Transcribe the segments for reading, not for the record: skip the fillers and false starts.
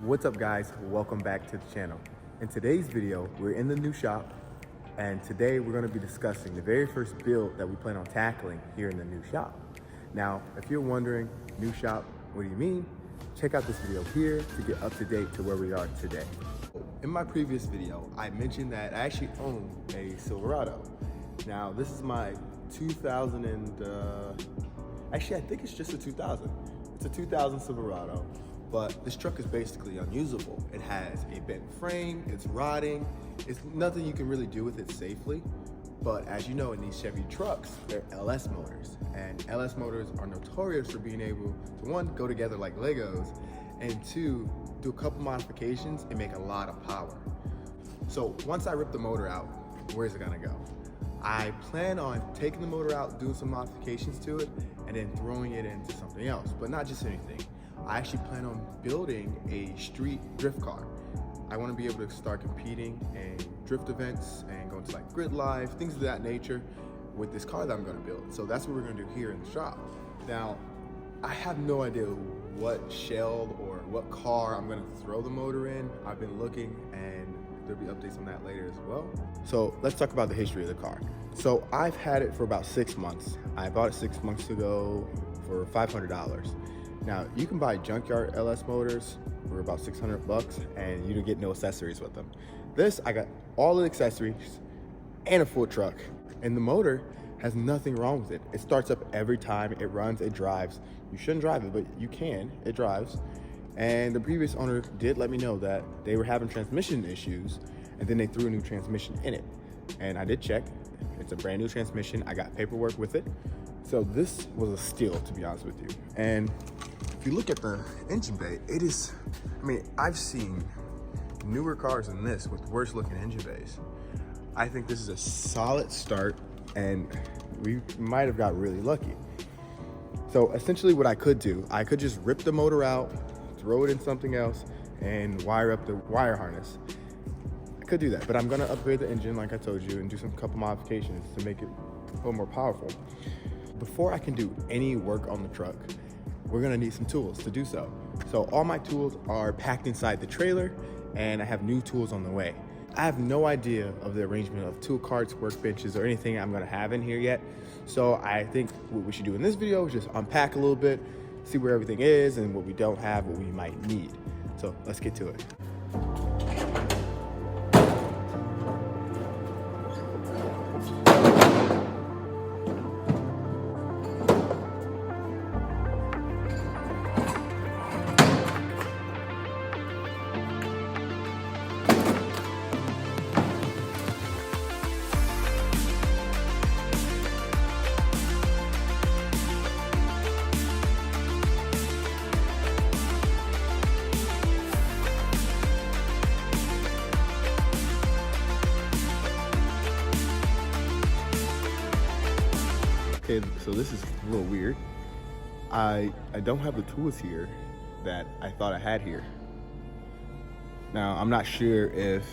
What's up guys, welcome back to the channel. In today's video, we're in the new shop and today we're going to be discussing the very first build that we plan on tackling here in the new shop. Now, if you're wondering, new shop, what do you mean? Check out this video here to get up to date to where we are today. In my previous video, I mentioned that I actually own a Silverado. Now, this is my 2000 and, actually I think it's just a 2000. It's a 2000 Silverado. But this truck is basically unusable. It has a bent frame, it's rotting, it's nothing you can really do with it safely. But as you know, in these Chevy trucks, they're LS motors. And LS motors are notorious for being able to, one, go together like Legos, and two, do a couple modifications and make a lot of power. So once I rip the motor out, where's it gonna go? I plan on taking the motor out, doing some modifications to it, and then throwing it into something else, but not just anything. I actually plan on building a street drift car. I want to be able to start competing in drift events and going to like Grid Live, things of that nature with this car that I'm going to build. So that's what we're going to do here in the shop. Now, I have no idea what shell or what car I'm going to throw the motor in. I've been looking and there'll be updates on that later as well. So let's talk about the history of the car. So I've had it for about 6 months. I bought it 6 months ago for $500. Now, you can buy junkyard LS motors for about 600 bucks and you don't get no accessories with them. This, I got all the accessories and a full truck. And the motor has nothing wrong with it. It starts up every time, it runs, it drives. You shouldn't drive it, but you can, it drives. And the previous owner did let me know that they were having transmission issues and then they threw a new transmission in it. And I did check, it's a brand new transmission. I got paperwork with it. So this was a steal, to be honest with you. And if you look at the engine bay, it is, I mean, I've seen newer cars than this with worse looking engine bays. I think this is a solid start and we might have got really lucky. So essentially what I could do, I could just rip the motor out, throw it in something else and wire up the wire harness. I could do that, but I'm gonna upgrade the engine like I told you and do some couple modifications to make it a little more powerful. Before I can do any work on the truck, we're gonna need some tools to do so. So all my tools are packed inside the trailer and I have new tools on the way. I have no idea of the arrangement of tool carts, workbenches, or anything I'm gonna have in here yet. So I think what we should do in this video is just unpack a little bit, see where everything is and what we don't have, what we might need. So let's get to it. Okay, so this is a little weird. I don't have the tools here that I thought I had here. Now, I'm not sure if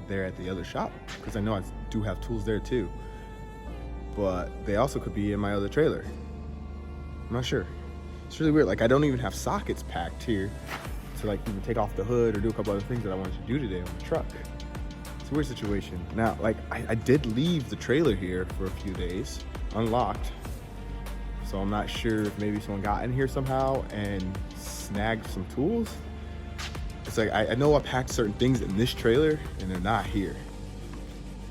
they're at the other shop, because I know I do have tools there too. But they also could be in my other trailer. I'm not sure. It's really weird. Like, I don't even have sockets packed here to like even take off the hood or do a couple other things that I wanted to do today on the truck. It's a weird situation. Now, like, I did leave the trailer here for a few days, unlocked. So I'm not sure if maybe someone got in here somehow and snagged some tools. It's like, I know I packed certain things in this trailer and they're not here.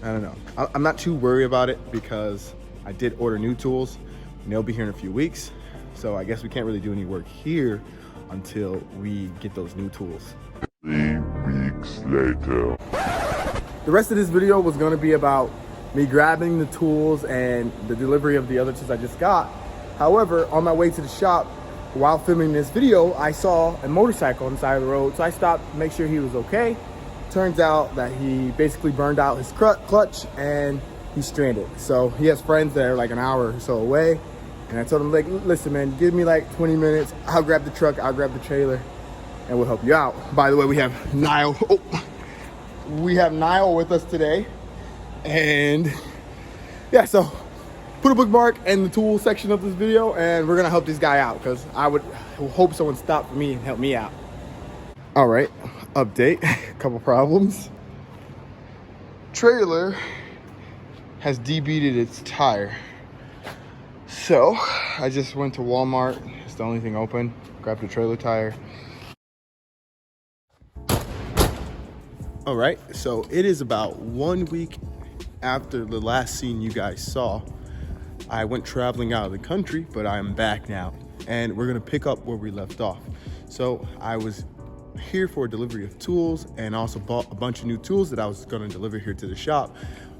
I don't know. I'm not too worried about it because I did order new tools and they'll be here in a few weeks. So I guess we can't really do any work here until we get those new tools. 3 weeks later. The rest of this video was gonna be about me grabbing the tools and the delivery of the other tools I just got. However, on my way to the shop, while filming this video, I saw a motorcycle on the side of the road. So I stopped to make sure he was okay. Turns out that he basically burned out his clutch and he's stranded. So he has friends that are like an hour or so away. And I told him, like, listen, man, give me like 20 minutes. I'll grab the truck, I'll grab the trailer, and we'll help you out. By the way, we have Niall. Oh, we have Niall with us today. And yeah, so put a bookmark in the tool section of this video and we're gonna help this guy out because I would hope someone stopped for me and help me out. All right, update, a couple problems. Trailer has debeaded its tire. So I just went to Walmart, it's the only thing open, grabbed a trailer tire. All right, so it is about 1 week after the last scene you guys saw. I went traveling out of the country, but I'm back now, and we're gonna pick up where we left off. So I was here for a delivery of tools and also bought a bunch of new tools that I was gonna deliver here to the shop.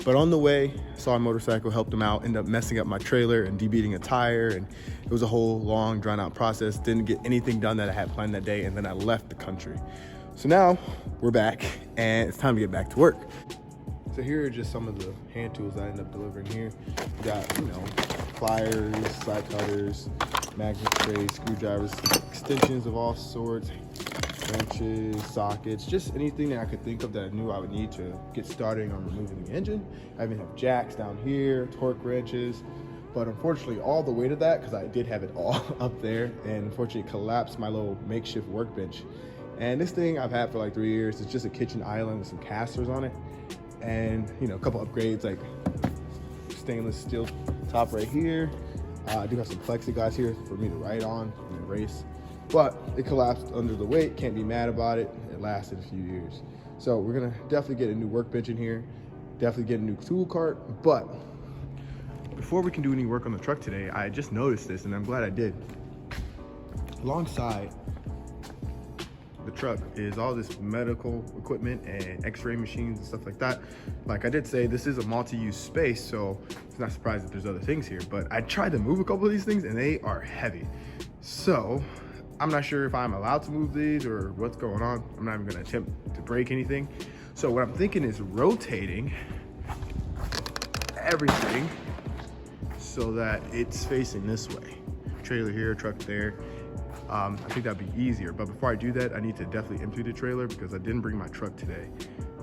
But on the way, saw a motorcycle, helped him out, ended up messing up my trailer and debeading a tire, and it was a whole long, drawn out process. Didn't get anything done that I had planned that day, and then I left the country. So now we're back and it's time to get back to work. So here are just some of the hand tools I ended up delivering here. We got, pliers, slide cutters, magnet trays, screwdrivers, extensions of all sorts, wrenches, sockets, just anything that I could think of that I knew I would need to get started on removing the engine. I even have jacks down here, torque wrenches, but unfortunately all the weight of that, because I did have it all up there, and unfortunately it collapsed my little makeshift workbench. And this thing I've had for like 3 years. It's just a kitchen island with some casters on it. And a couple upgrades like stainless steel top right here. I do have some plexiglass here for me to write on and erase. But it collapsed under the weight, can't be mad about it. It lasted a few years. So we're gonna definitely get a new workbench in here, definitely get a new tool cart. But before we can do any work on the truck today, I just noticed this and I'm glad I did. Alongside the truck is all this medical equipment and x-ray machines and stuff like that. Like I did say, this is a multi-use space, so it's not surprised that there's other things here, but I tried to move a couple of these things and they are heavy. So I'm not sure if I'm allowed to move these or what's going on. I'm not even gonna attempt to break anything. So what I'm thinking is rotating everything so that it's facing this way. Trailer here, truck there. I think that'd be easier, but before I do that, I need to definitely empty the trailer because I didn't bring my truck today.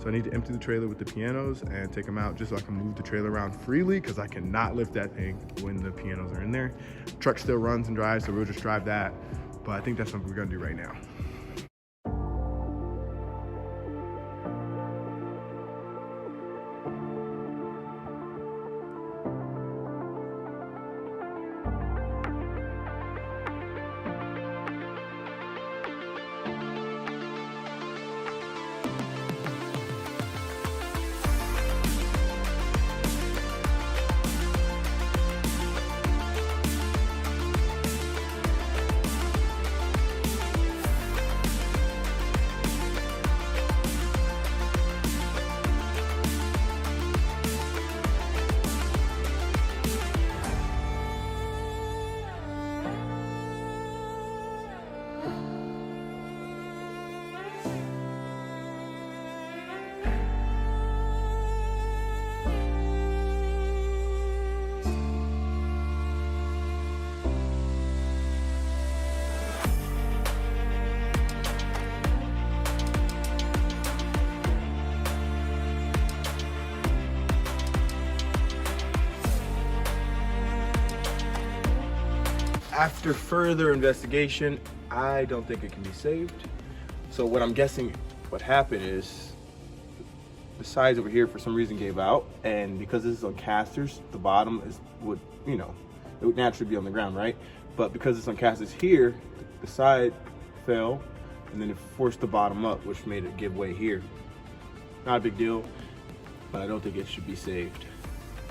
So I need to empty the trailer with the pianos and take them out just so I can move the trailer around freely because I cannot lift that thing when the pianos are in there. Truck still runs and drives, so we'll just drive that. But I think that's what we're gonna do right now. After further investigation, I don't think it can be saved. So what I'm guessing what happened is the sides over here for some reason gave out, and because this is on casters, the bottom would naturally be on the ground, right? But because it's on casters here, the side fell and then it forced the bottom up, which made it give way here. Not a big deal, but I don't think it should be saved.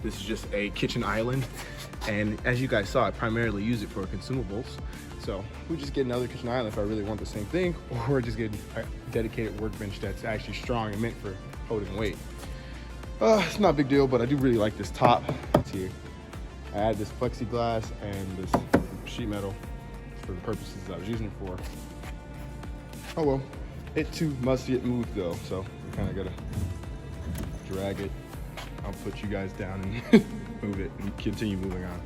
This is just a kitchen island, and as you guys saw, I primarily use it for consumables. So we just get another kitchen island if I really want the same thing, or just get a dedicated workbench that's actually strong and meant for holding weight. It's not a big deal, but I do really like this top. It's here. I added this plexiglass and this sheet metal for the purposes I was using it for. Oh well, it too must get moved though, so we kind of gotta drag it. I'll put you guys down and move it and continue moving on.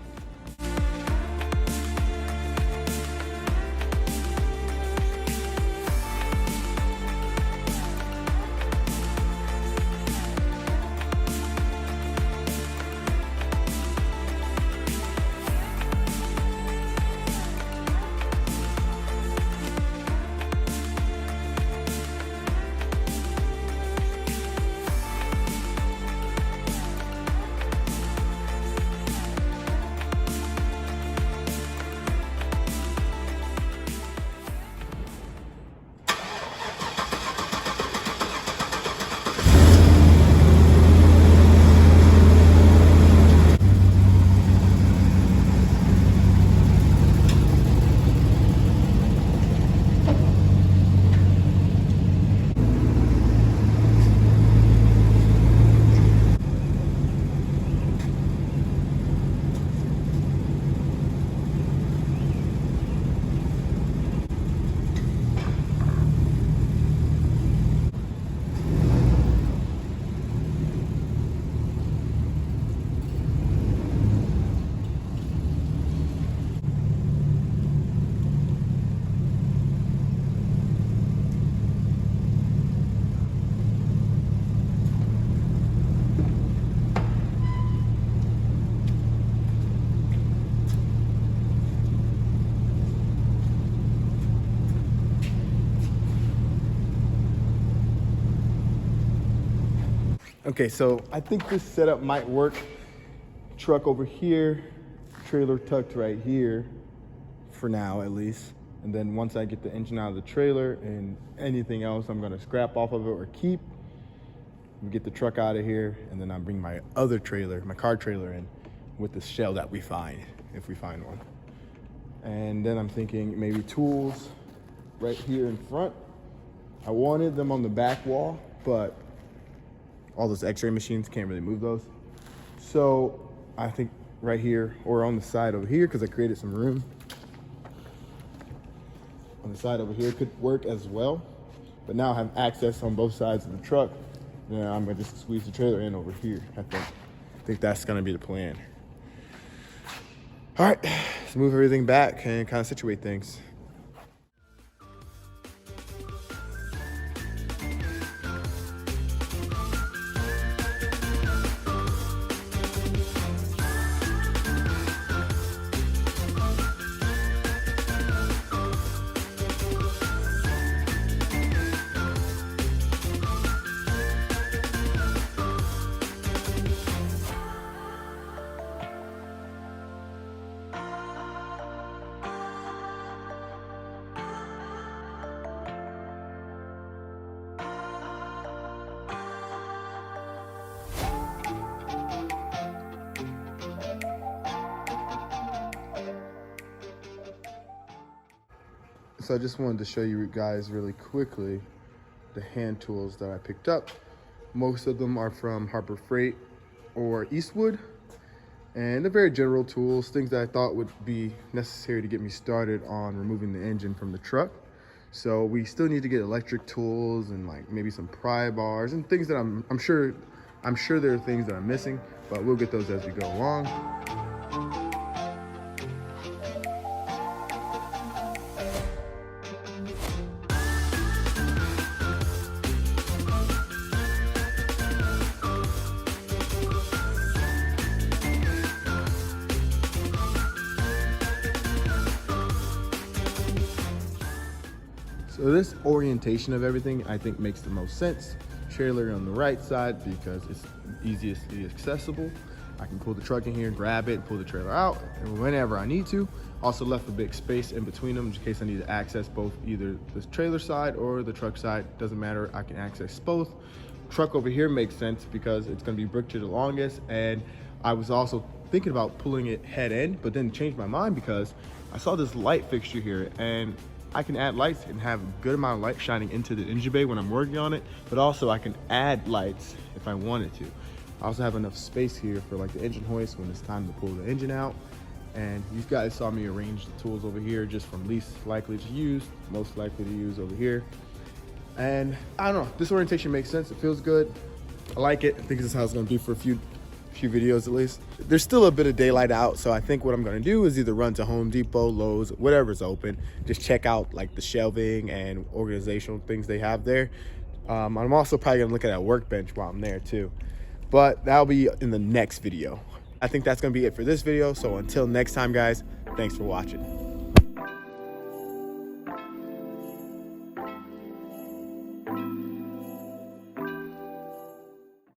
Okay, so I think this setup might work. Truck over here, trailer tucked right here, for now at least. And then once I get the engine out of the trailer and anything else I'm gonna scrap off of it or keep, get the truck out of here, and then I'll bring my other trailer, my car trailer in with the shell that we find, if we find one. And then I'm thinking maybe tools right here in front. I wanted them on the back wall, but all those x-ray machines can't really move those. So I think right here or on the side over here, because I created some room. On the side over here could work as well. But now I have access on both sides of the truck. Then I'm gonna just squeeze the trailer in over here, I think that's gonna be the plan. All right, let's move everything back and kind of situate things. So I just wanted to show you guys really quickly the hand tools that I picked up. Most of them are from Harbor Freight or Eastwood, and they're very general tools, things that I thought would be necessary to get me started on removing the engine from the truck. So we still need to get electric tools and like maybe some pry bars and things that I'm sure there are things that I'm missing, but we'll get those as we go along. So this orientation of everything, I think, makes the most sense. Trailer on the right side because it's easiest accessible. I can pull the truck in here, grab it, pull the trailer out, and whenever I need to. Also left a big space in between them in case I need to access both either the trailer side or the truck side. Doesn't matter, I can access both. Truck over here makes sense because it's gonna be bricked to the longest, and I was also thinking about pulling it head end, but then changed my mind because I saw this light fixture here, and I can add lights and have a good amount of light shining into the engine bay when I'm working on it, but also I can add lights if I wanted to. I also have enough space here for like the engine hoist when it's time to pull the engine out. And you guys saw me arrange the tools over here just from least likely to use, most likely to use over here. And I don't know, this orientation makes sense. It feels good. I like it. I think this is how it's gonna be for a few videos at least. There's still a bit of daylight out, so I think what I'm gonna do is either run to Home Depot, Lowe's, whatever's open, just check out like the shelving and organizational things they have there. I'm also probably gonna look at a workbench while I'm there too, but that'll be in the next video. I think that's gonna be it for this video, so until next time guys, thanks for watching.